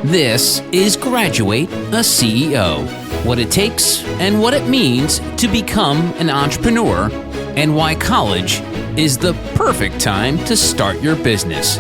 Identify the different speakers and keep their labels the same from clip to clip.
Speaker 1: This is Graduate a CEO, what it takes and what it means to become an entrepreneur, and why college is the perfect time to start your business.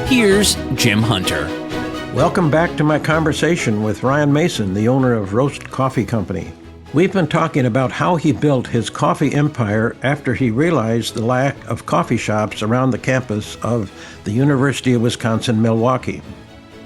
Speaker 1: Here's Jim Hunter.
Speaker 2: Welcome back to my conversation with Ryan Mason, the owner of Roast Coffee Company. We've been talking about how he built his coffee empire after he realized the lack of coffee shops around the campus of the University of Wisconsin-Milwaukee.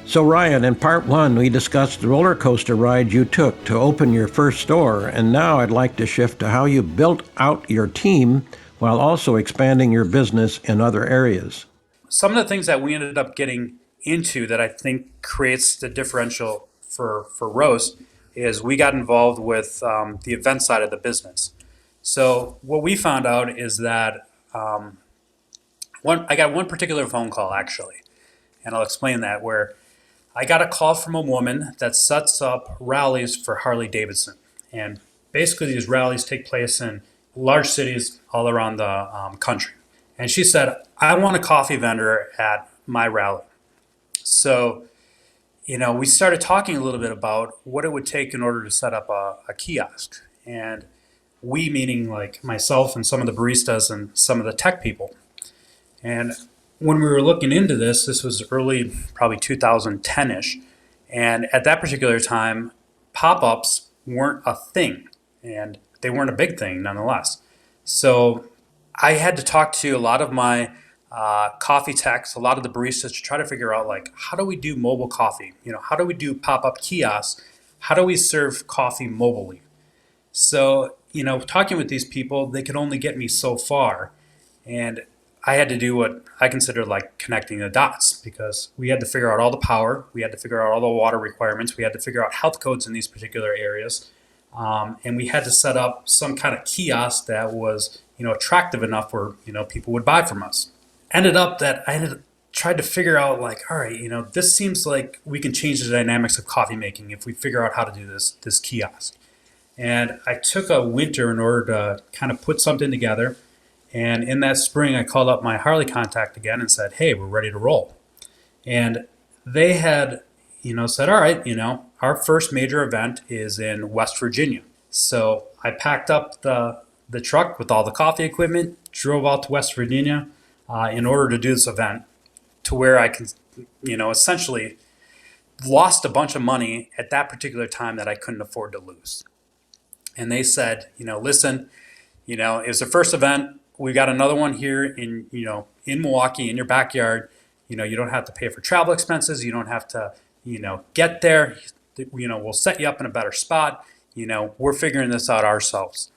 Speaker 2: So Ryan, in part one, we discussed the roller coaster ride you took to open your first store, and now I'd like to shift to how you built out your team while also expanding your business in other areas.
Speaker 3: Some of the things that we ended up getting into that I think creates the differential for Roast is we got involved with the event side of the business. So what we found out is that I got one particular phone call actually, and I'll explain that, where I got a call from a woman that sets up rallies for Harley Davidson. And basically these rallies take place in large cities all around the country. And she said, I want a coffee vendor at my rally. So, we started talking a little bit about what it would take in order to set up a kiosk. And we, meaning like myself and some of the baristas and some of the tech people. And when we were looking into this was early, probably 2010-ish. And at that particular time, pop-ups weren't a thing. And they weren't a big thing nonetheless. So I had to talk to a lot of my coffee techs, a lot of the baristas to try to figure out, like, how do we do mobile coffee? How do we do pop-up kiosks? How do we serve coffee mobilely? So, talking with these people, they could only get me so far. And I had to do what I consider like connecting the dots, because we had to figure out all the power. We had to figure out all the water requirements. We had to figure out health codes in these particular areas. And we had to set up some kind of kiosk that was, attractive enough where, people would buy from us. Ended up that I tried to figure out, like, all right, this seems like we can change the dynamics of coffee making if we figure out how to do this kiosk. And I took a winter in order to kind of put something together. And in that spring, I called up my Harley contact again and said, hey, we're ready to roll. And they had, said, all right, our first major event is in West Virginia. So I packed up the truck with all the coffee equipment, drove out to West Virginia in order to do this event, to where I can, essentially lost a bunch of money at that particular time that I couldn't afford to lose. And they said, listen, it was the first event. We got another one here in Milwaukee, in your backyard. You don't have to pay for travel expenses. You don't have to, get there. We'll set you up in a better spot. We're figuring this out ourselves.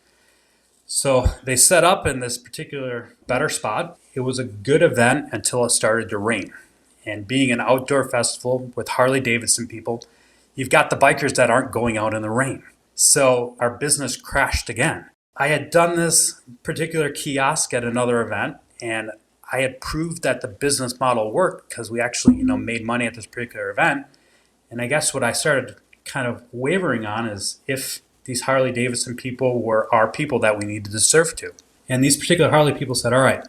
Speaker 3: So they set up in this particular better spot. It was a good event until it started to rain. And being an outdoor festival with Harley Davidson people, you've got the bikers that aren't going out in the rain. So our business crashed again. I had done this particular kiosk at another event, and I had proved that the business model worked because we actually, made money at this particular event. And I guess what I started kind of wavering on is if these Harley Davidson people were our people that we needed to serve to. And these particular Harley people said, all right,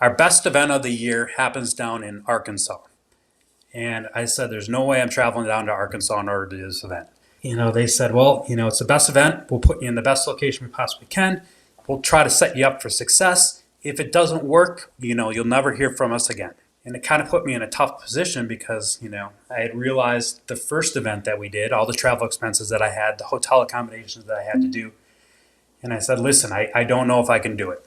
Speaker 3: our best event of the year happens down in Arkansas. And I said, there's no way I'm traveling down to Arkansas in order to do this event. They said, well, it's the best event. We'll put you in the best location we possibly can. We'll try to set you up for success. If it doesn't work, you'll never hear from us again. And it kind of put me in a tough position because, I had realized the first event that we did, all the travel expenses that I had, the hotel accommodations that I had to do. And I said, listen, I don't know if I can do it.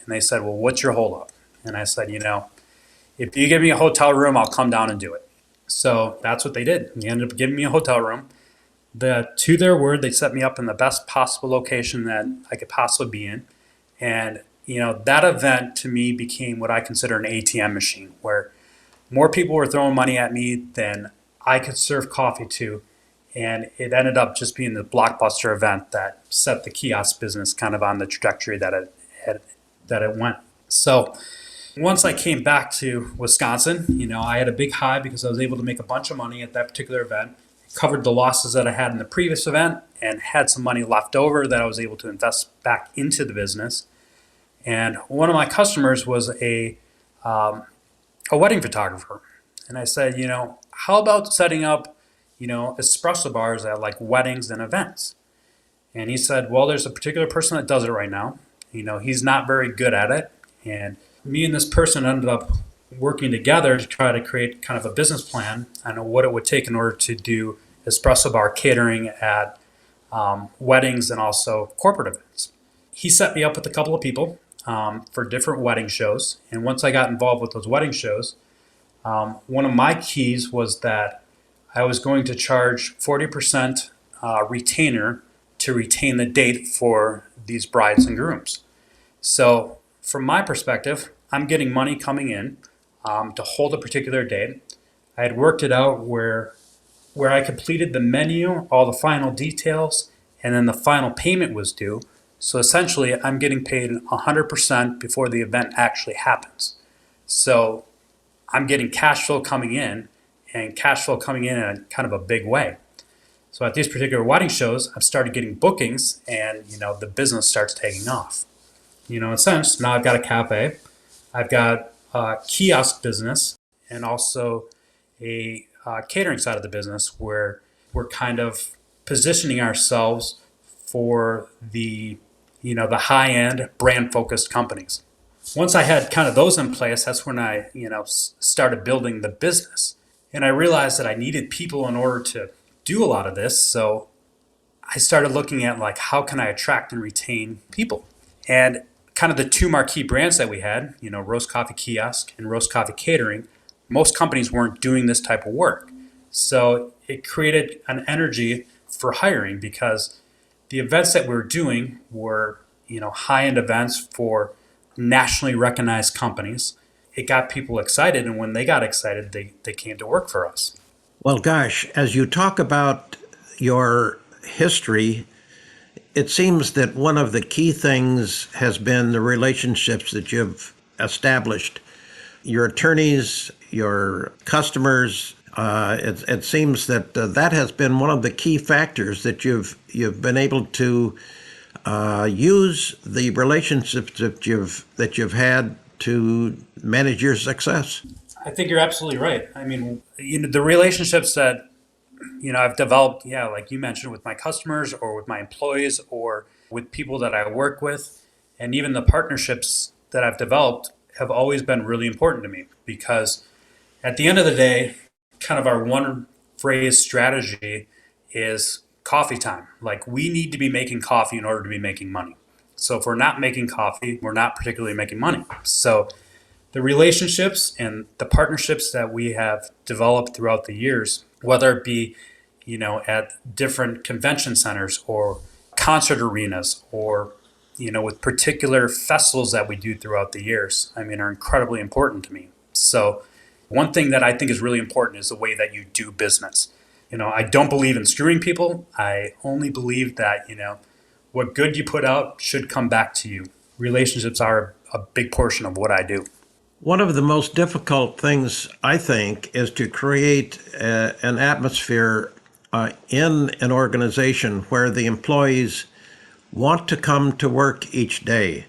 Speaker 3: And they said, well, what's your holdup? And I said, if you give me a hotel room, I'll come down and do it. So that's what they did. They ended up giving me a hotel room. To their word, they set me up in the best possible location that I could possibly be in. And, that event to me became what I consider an ATM machine, where more people were throwing money at me than I could serve coffee to. And it ended up just being the blockbuster event that set the kiosk business kind of on the trajectory that it went. So once I came back to Wisconsin, I had a big high because I was able to make a bunch of money at that particular event. Covered the losses that I had in the previous event and had some money left over that I was able to invest back into the business. And one of my customers was a a wedding photographer. And I said, how about setting up, espresso bars at like weddings and events? And he said, well, there's a particular person that does it right now. He's not very good at it. And me and this person ended up working together to try to create kind of a business plan on what it would take in order to do espresso bar catering at weddings and also corporate events. He set me up with a couple of people for different wedding shows. And once I got involved with those wedding shows, one of my keys was that I was going to charge 40% retainer to retain the date for these brides and grooms. So from my perspective, I'm getting money coming in to hold a particular date. I had worked it out where I completed the menu, all the final details, and then the final payment was due. So essentially, I'm getting paid 100% before the event actually happens. So I'm getting cash flow coming in, and cash flow coming in a kind of a big way. So at these particular wedding shows, I've started getting bookings, and the business starts taking off. In a sense, now I've got a cafe, I've got a kiosk business, and also a catering side of the business where we're kind of positioning ourselves for the the high end brand focused companies. Once I had kind of those in place, that's when I started building the business, and I realized that I needed people in order to do a lot of this. So I started looking at like how can I attract and retain people, and kind of the two marquee brands that we had, Roast Coffee Kiosk and Roast Coffee Catering. Most companies weren't doing this type of work. So it created an energy for hiring because the events that we were doing were, high-end events for nationally recognized companies. It got people excited, and when they got excited, they came to work for us.
Speaker 2: Well, gosh, as you talk about your history, it seems that one of the key things has been the relationships that you've established. Your attorneys, your customers, it seems that that has been one of the key factors that you've been able to use the relationships that you've had to manage your success.
Speaker 3: I think you're absolutely right. I mean, the relationships that I've developed, yeah, like you mentioned, with my customers or with my employees or with people that I work with, and even the partnerships that I've developed have always been really important to me because at the end of the day, kind of our one phrase strategy is coffee time. Like we need to be making coffee in order to be making money. So if we're not making coffee, we're not particularly making money. So the relationships and the partnerships that we have developed throughout the years, whether it be, at different convention centers or concert arenas or, with particular festivals that we do throughout the years, I mean, are incredibly important to me. So one thing that I think is really important is the way that you do business. I don't believe in screwing people. I only believe that, what good you put out should come back to you. Relationships are a big portion of what I do.
Speaker 2: One of the most difficult things, I think, is to create an atmosphere in an organization where the employees want to come to work each day.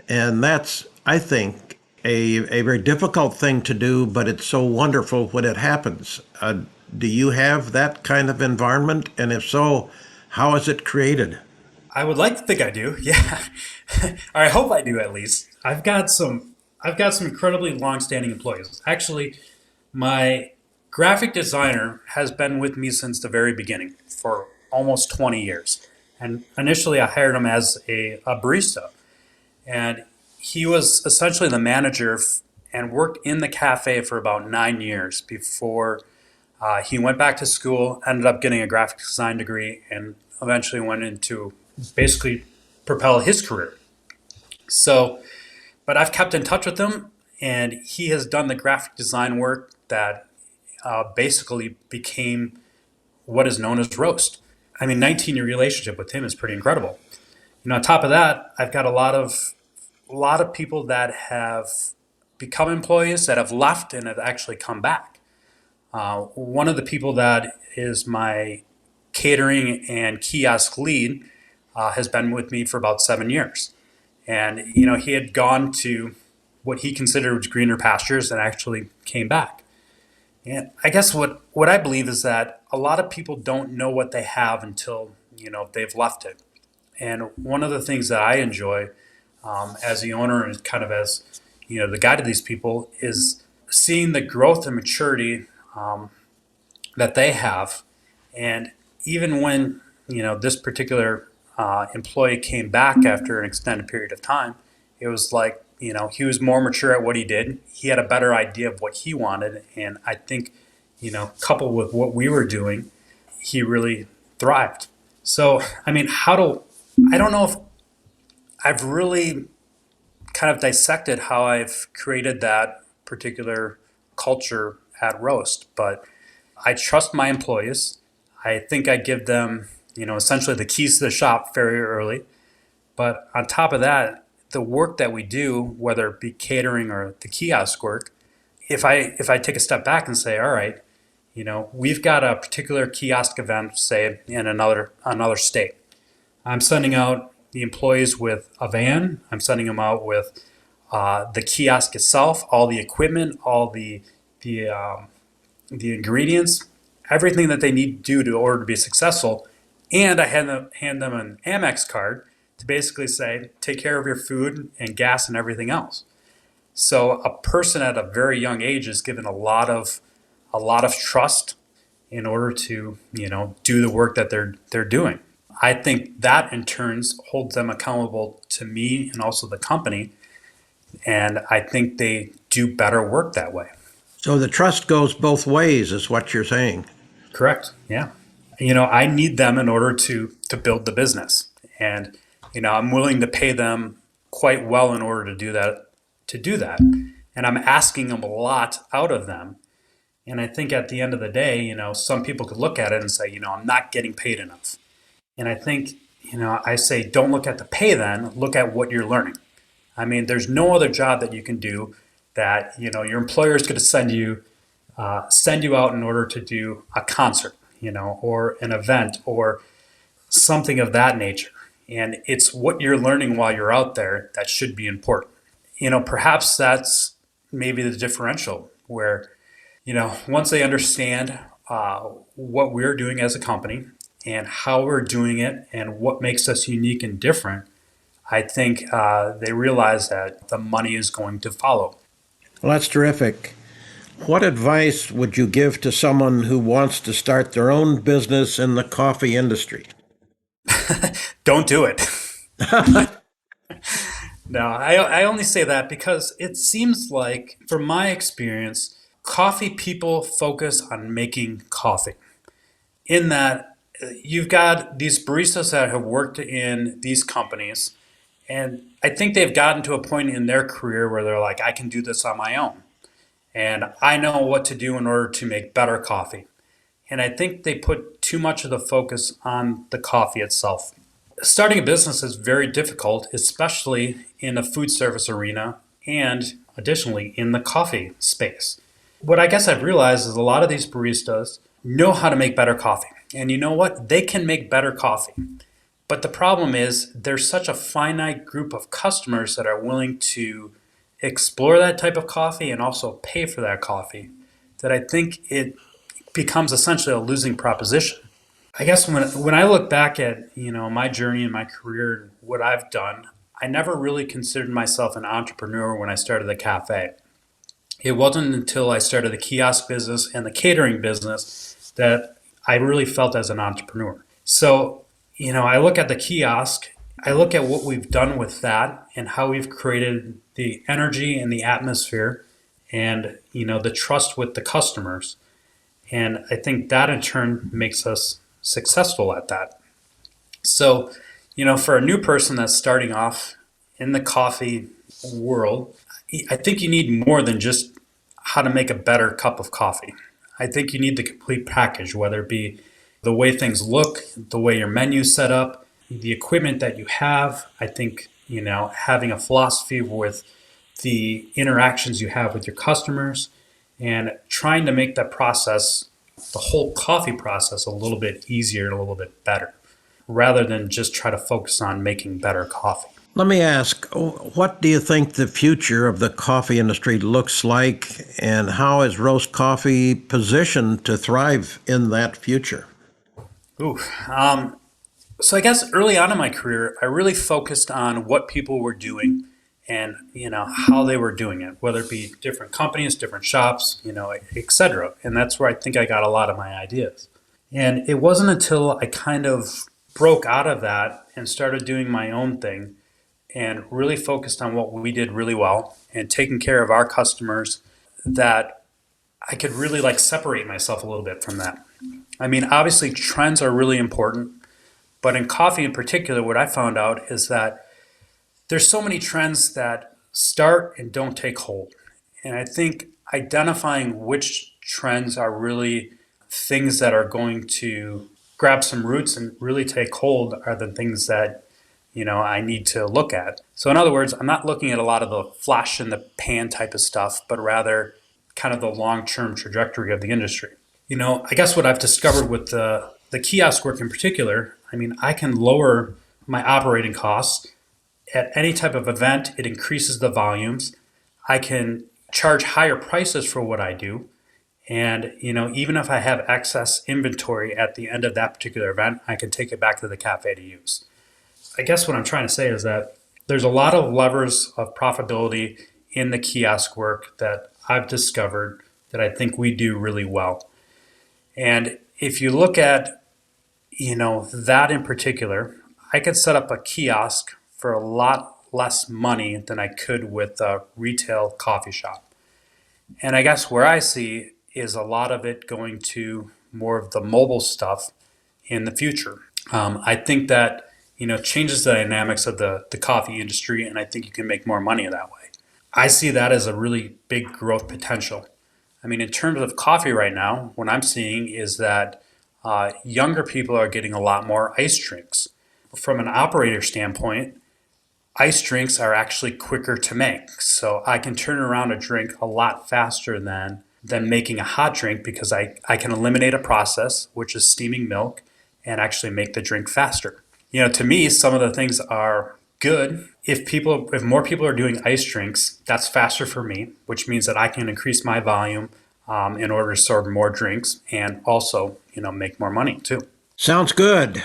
Speaker 2: And that's, I think, a very difficult thing to do, but it's so wonderful when it happens. Do you have that kind of environment? And if so, how is it created?
Speaker 3: I would like to think I do. Yeah. Or I hope I do at least. I've got some incredibly long-standing employees. Actually, my graphic designer has been with me since the very beginning for almost 20 years. And initially I hired him as a barista. And he was essentially the manager and worked in the cafe for about 9 years before he went back to school, ended up getting a graphic design degree, and eventually went into basically propel his career. So, but I've kept in touch with him, and he has done the graphic design work that basically became what is known as Roast. I mean, 19-year relationship with him is pretty incredible. On top of that, I've got a lot of people that have become employees that have left and have actually come back. One of the people that is my catering and kiosk lead has been with me for about 7 years. And, he had gone to what he considered was greener pastures and actually came back. And I guess what I believe is that a lot of people don't know what they have until, they've left it. And one of the things that I enjoy as the owner and kind of as, the guide to these people is seeing the growth and maturity that they have. And even when, this particular employee came back after an extended period of time, it was like, he was more mature at what he did. He had a better idea of what he wanted. And I think, coupled with what we were doing, he really thrived. So, I mean, I don't know if I've really kind of dissected how I've created that particular culture at Roast, but I trust my employees. I think I give them, essentially the keys to the shop very early. But on top of that, the work that we do, whether it be catering or the kiosk work, if I take a step back and say, all right, we've got a particular kiosk event, say in another state. I'm sending out the employees with a van. I'm sending them out with the kiosk itself, all the equipment, all the ingredients, everything that they need to do in order to be successful. And I hand them an Amex card to basically say, take care of your food and gas and everything else. So a person at a very young age is given a lot of trust in order to, do the work that they're doing. I think that in turns holds them accountable to me and also the company. And I think they do better work that way.
Speaker 2: So the trust goes both ways, is what you're saying.
Speaker 3: Correct. Yeah. I need them in order to build the business. And, I'm willing to pay them quite well in order to do that. And I'm asking them a lot out of them. And I think at the end of the day, some people could look at it and say, I'm not getting paid enough. And I think, I say, don't look at the pay then, look at what you're learning. I mean, there's no other job that you can do that, your employer is going to send you out in order to do a concert, or an event or something of that nature. And it's what you're learning while you're out there that should be important. Perhaps that's maybe the differential where, once they understand what we're doing as a company and how we're doing it and what makes us unique and different, I think they realize that the money is going to follow.
Speaker 2: Well, that's terrific. What advice would you give to someone who wants to start their own business in the coffee industry?
Speaker 3: Don't do it. No, I only say that because it seems like, from my experience, coffee people focus on making coffee. In that, you've got these baristas that have worked in these companies, and I think they've gotten to a point in their career where they're like, I can do this on my own. And I know what to do in order to make better coffee. And I think they put too much of the focus on the coffee itself. Starting a business is very difficult, especially in the food service arena and additionally in the coffee space. What I guess I've realized is a lot of these baristas know how to make better coffee. And you know what? They can make better coffee. But the problem is there's such a finite group of customers that are willing to explore that type of coffee and also pay for that coffee that I think it becomes essentially a losing proposition. I guess when I look back at, my journey and my career and what I've done, I never really considered myself an entrepreneur when I started the cafe. It wasn't until I started the kiosk business and the catering business that I really felt as an entrepreneur. So, I look at the kiosk, I look at what we've done with that and how we've created the energy and the atmosphere and, the trust with the customers. And I think that in turn makes us successful at that. So, for a new person that's starting off in the coffee world, I think you need more than just how to make a better cup of coffee. I think you need the complete package, whether it be the way things look, the way your menu's set up, the equipment that you have. I think, having a philosophy with the interactions you have with your customers and trying to make that process, the whole coffee process, a little bit easier and a little bit better, rather than just try to focus on making better coffee.
Speaker 2: Let me ask, what do you think the future of the coffee industry looks like, and how is roast coffee positioned to thrive in that future?
Speaker 3: Ooh, so I guess early on in my career, I really focused on what people were doing and how they were doing it, whether it be different companies, different shops, et cetera. And that's where I think I got a lot of my ideas. And it wasn't until I kind of broke out of that and started doing my own thing and really focused on what we did really well and taking care of our customers that I could really like separate myself a little bit from that. I mean, obviously trends are really important, but in coffee in particular, what I found out is that there's so many trends that start and don't take hold. And I think identifying which trends are really things that are going to grab some roots and really take hold are the things that I need to look at. So in other words, I'm not looking at a lot of the flash in the pan type of stuff, but rather kind of the long-term trajectory of the industry. I guess what I've discovered with the kiosk work in particular, I mean, I can lower my operating costs at any type of event. It increases the volumes. I can charge higher prices for what I do. And, even if I have excess inventory at the end of that particular event, I can take it back to the cafe to use. I guess what I'm trying to say is that there's a lot of levers of profitability in the kiosk work that I've discovered that I think we do really well. And if you look at, that in particular, I could set up a kiosk for a lot less money than I could with a retail coffee shop. And I guess where I see is a lot of it going to more of the mobile stuff in the future. I think that, changes the dynamics of the coffee industry, and I think you can make more money that way. I see that as a really big growth potential. I mean, in terms of coffee right now, what I'm seeing is that younger people are getting a lot more ice drinks. From an operator standpoint, ice drinks are actually quicker to make. So I can turn around a drink a lot faster than making a hot drink because I can eliminate a process, which is steaming milk, and actually make the drink faster. To me, some of the things are good. If more people are doing ice drinks, that's faster for me, which means that I can increase my volume in order to serve more drinks and also, make more money too.
Speaker 2: Sounds good.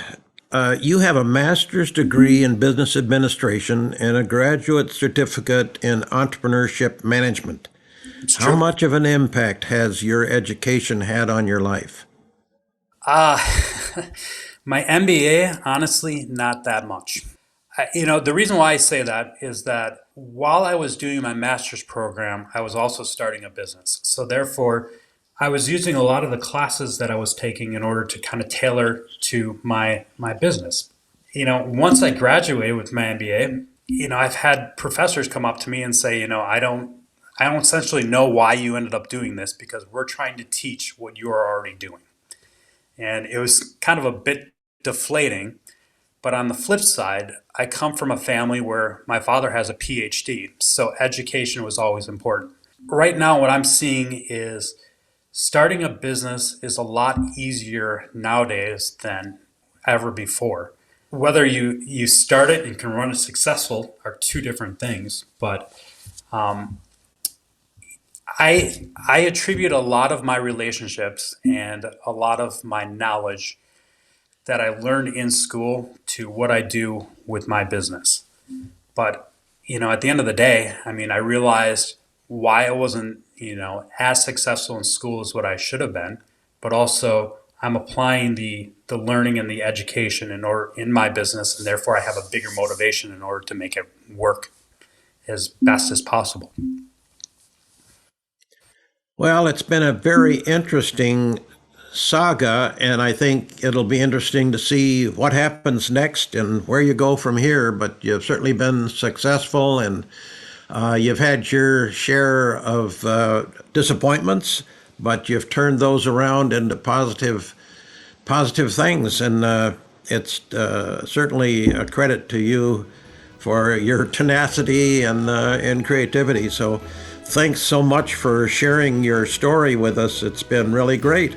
Speaker 2: You have a master's degree in business administration and a graduate certificate in entrepreneurship management.
Speaker 3: It's
Speaker 2: How
Speaker 3: true.
Speaker 2: much of an impact has your education had on your life?
Speaker 3: Uh, my MBA, honestly, not that much. The reason why I say that is that while I was doing my master's program, I was also starting a business. So therefore, I was using a lot of the classes that I was taking in order to kind of tailor to my business. Once I graduated with my MBA, I've had professors come up to me and say, I don't essentially know why you ended up doing this because we're trying to teach what you are already doing. And it was kind of a bit deflating. But on the flip side, I come from a family where my father has a PhD, so education was always important. Right now, what I'm seeing is starting a business is a lot easier nowadays than ever before. Whether you start it and can run it successful are two different things, but I attribute a lot of my relationships and a lot of my knowledge that I learned in school to what I do with my business. But, at the end of the day, I mean, I realized why I wasn't, as successful in school as what I should have been, but also I'm applying the learning and the education in my business, and therefore I have a bigger motivation in order to make it work as best as possible.
Speaker 2: Well, it's been a very interesting saga, and I think it'll be interesting to see what happens next and where you go from here. But you've certainly been successful, and you've had your share of disappointments, but you've turned those around into positive things, and it's certainly a credit to you for your tenacity and creativity. So, thanks so much for sharing your story with us. It's been really great.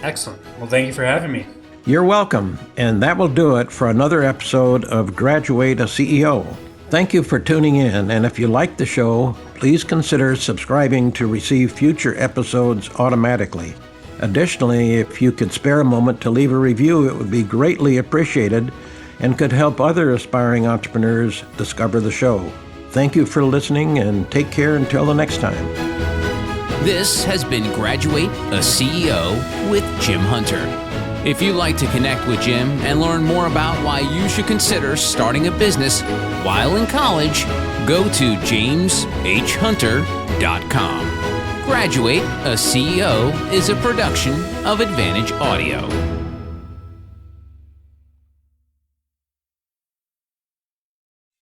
Speaker 3: Excellent. Well, thank you for having me.
Speaker 2: You're welcome. And that will do it for another episode of Graduate a CEO. Thank you for tuning in, and if you like the show, please consider subscribing to receive future episodes automatically. Additionally, if you could spare a moment to leave a review, it would be greatly appreciated and could help other aspiring entrepreneurs discover the show. Thank you for listening, and take care until the next time.
Speaker 1: This has been Graduate a CEO with Jim Hunter. If you'd like to connect with Jim and learn more about why you should consider starting a business while in college, go to jameshhunter.com. Graduate a CEO is a production of Advantage Audio.